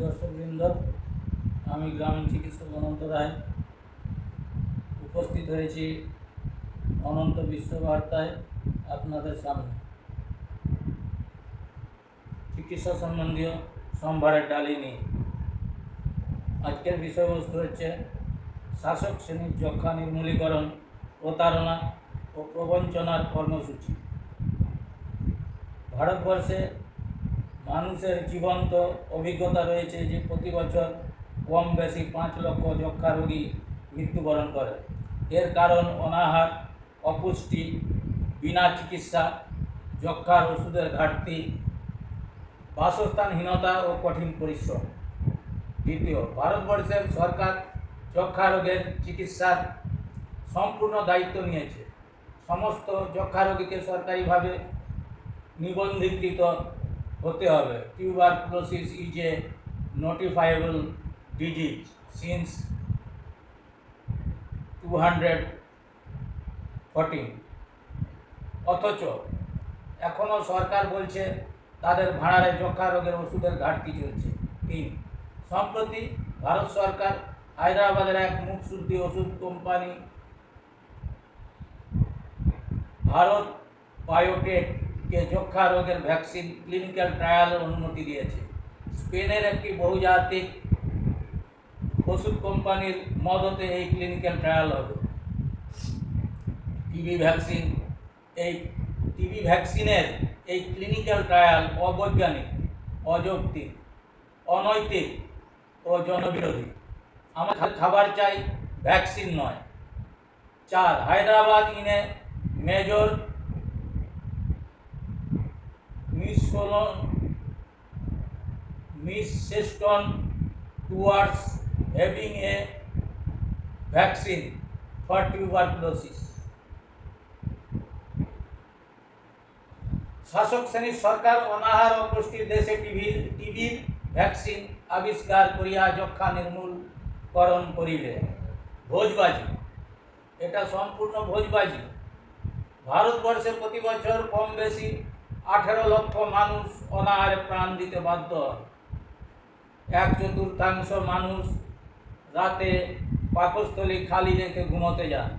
দর্শকবৃন্দ, আমি গ্রামীণ চিকিৎসক অনন্ত রায় উপস্থিত হয়েছি অনন্ত বিশ্ববার্তায় আপনাদের সামনে। চিকিৎসা সম্বন্ধীয় সম্ভারের ডালি নিয়ে আজকের বিষয়বস্তু হচ্ছে শাসক শ্রেণীর যক্ষ্মা নির্মূলীকরণ, প্রতারণা ও প্রবঞ্চনার কর্মসূচি। ভারতবর্ষে মানুষের জীবন্ত অভিজ্ঞতা রয়েছে যে প্রতি বছর কম বেশি 5 লক্ষ যক্ষ্মা রোগী মৃত্যুবরণ করে। এর কারণ অনাহার, অপুষ্টি, বিনা চিকিৎসা, যক্ষ্মার ওষুধের ঘাটতি, বাসস্থানহীনতা ও কঠিন পরিশ্রম। দ্বিতীয়, ভারতবর্ষের সরকার যক্ষ্মা রোগের চিকিৎসার সম্পূর্ণ দায়িত্ব নিয়েছে। সমস্ত যক্ষ্মা রোগীকে সরকারিভাবে নিবন্ধীকৃত হতে হবে। Tuberculosis is a notifiable disease since 214। অথচ এখনও সরকার বলছে তাদের ভাড়ারে যক্ষ্মা রোগের ওষুধের ঘাটতি চলছে। 3, সম্প্রতি ভারত সরকার হায়দ্রাবাদের এক মুখশুদ্ধি ওষুধ কোম্পানি ভারত বায়োটেককে যক্ষ্মা রোগের ভ্যাকসিন ক্লিনিক্যাল ট্রায়ালের অনুমতি দিয়েছে। স্পেনের একটি বহুজাতিক ওষুধ কোম্পানির মদতে এই ক্লিনিক্যাল ট্রায়াল হবে। টিবি ভ্যাকসিনের এই ক্লিনিক্যাল ট্রায়াল অবৈজ্ঞানিক, অযৌক্তিক, অনৈতিক ও জনবিরোধী। আমরা খাবার চাই, ভ্যাকসিন নয়। 4, Hyderabad in a major misstep towards having a vaccine for tuberculosis. শাসক শ্রেণীর সরকার অনাহার ও পুষ্টির দেশে টিবির ভ্যাকসিন আবিষ্কার করিয়া যক্ষ্মা নির্মূলকরণ করিলে। ভোজবাজি, এটা সম্পূর্ণ ভোজবাজি। ভারতবর্ষে প্রতি বছর কম বেশি 18 লক্ষ মানুষ অনাহারে প্রাণ দিতে বাধ্য হয়। 1/4 মানুষ রাতে পাকস্থলী খালি রেখে ঘুমোতে যান।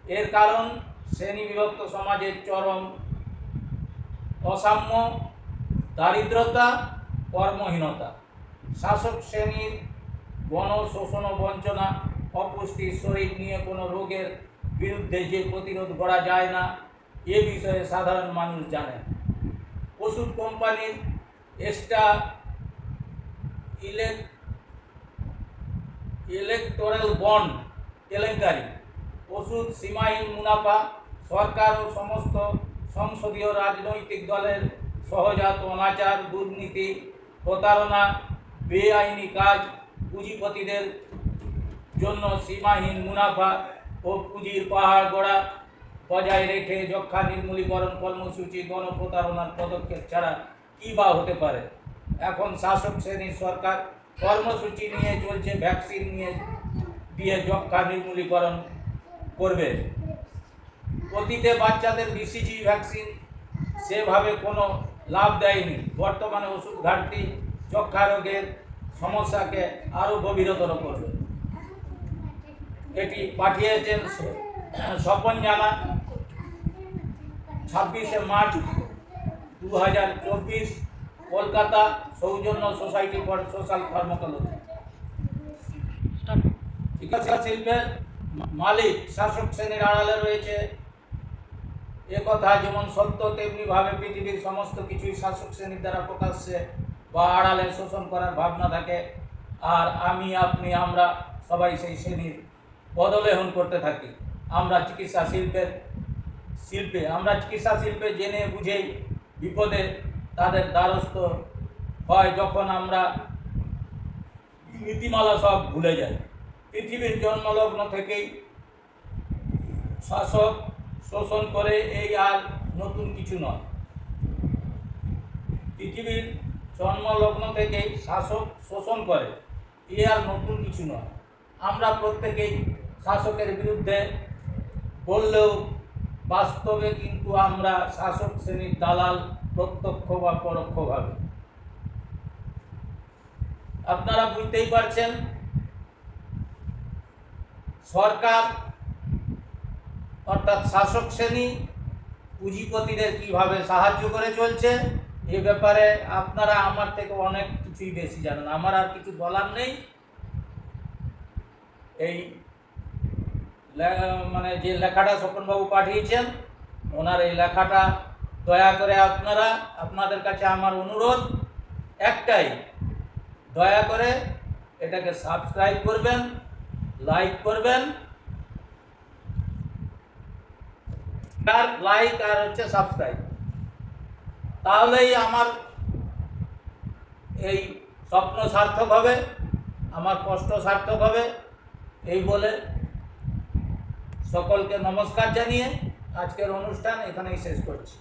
এর কারণ শ্রেণীবিভক্ত সমাজের চরম অসাম্য, দারিদ্রতা, কর্মহীনতা। শাসক শ্রেণীর গণশোষণ, বঞ্চনা, অপুষ্টি, শরীর নিয়ে কোনো রোগের বিরুদ্ধে যে প্রতিরোধ করা যায় না, এ বিষয়ে সাধারণ মানুষ জানেন। ওষুধ কোম্পানির ইলেকটোরাল বন্ড কেলেঙ্কারি, ওষুধ সীমাহীন মুনাফা, সরকার ও সমস্ত সংসদীয় রাজনৈতিক দলের সহজাত অনাচার, দুর্নীতি, প্রতারণা, বেআইনি কাজ, পুঁজিপতিদের জন্য সীমাহীন মুনাফা ও পুঁজির পাহাড় গড়া বজায় রেখে যক্ষ্মা নির্মূলীকরণ কর্মসূচি গণপ্রতারণার পদক্ষেপ ছাড়া কী বা হতে পারে। এখন শাসক শ্রেণীর সরকার কর্মসূচি নিয়ে চলছে, ভ্যাকসিন দিয়ে যক্ষ্মা নির্মূলীকরণ করবে। অতীতে বাচ্চাদের BCG ভ্যাকসিন সেভাবে কোনো লাভ দেয়নি। বর্তমানে ওষুধ ঘাটতি যক্ষ্মা রোগের সমস্যাকে আরও গভীরতর করবে। এটি পাঠিয়েছেন স্বপন জানা, 26শে মার্চ 2024, কলকাতা, সৌজন্য সোসাইটি ফর সোশ্যাল ফার্মাকোলজি। চিকিৎসা শিল্পের মালিক শাসক শ্রেণীর আড়ালে রয়েছে, একথা যেমন সত্য তেমনিভাবে পৃথিবীর সমস্ত কিছুই শাসক শ্রেণীর দ্বারা প্রকাশ্যে বা আড়ালে শোষণ করার ভাবনা থাকে। আর আমি, আপনি, আমরা সবাই সেই শ্রেণীর পদলেহন করতে থাকি। আমরা চিকিৎসা শিল্পে জেনে বুঝেই বিপদে তাদের দ্বারস্থ হয় যখন আমরা নীতিমালা সব ভুলে যাই। পৃথিবীর জন্মলগ্ন থেকেই শাসক শোষণ করে, এই আর নতুন কিছু নয়। পৃথিবীর জন্মলগ্ন থেকেই শাসক শোষণ করে, এ আর নতুন কিছু নয়। আমরা প্রত্যেকেই শাসকের বিরুদ্ধে বললেও বাস্তবে কিন্তু আমরা শাসক শ্রেণীর দালাল, প্রত্যক্ষ বা পরোক্ষভাবে। আপনারা বুঝতেই পারছেন সরকার অর্থাৎ শাসক শ্রেণী পুঁজিপতিদের কিভাবে সাহায্য করে চলছে, এ ব্যাপারে আপনারা আমার থেকে অনেক কিছুই বেশি জানেন। আমার আর কিছু বলার নেই। এই মানে যে লেখাটা স্বপনবাবু পাঠিয়েছেন, ওনার এই লেখাটা দয়া করে আপনাদের কাছে আমার অনুরোধ একটাই, দয়া করে এটাকে সাবস্ক্রাইব করবেন, লাইক করবেন, লাইক আর হচ্ছে সাবস্ক্রাইব, তাহলেই আমার এই স্বপ্ন সার্থক হবে, আমার কষ্ট সার্থক হবে। এই বলে সকলকে নমস্কার জানিয়ে আজকের অনুষ্ঠান এখানেই শেষ করছি।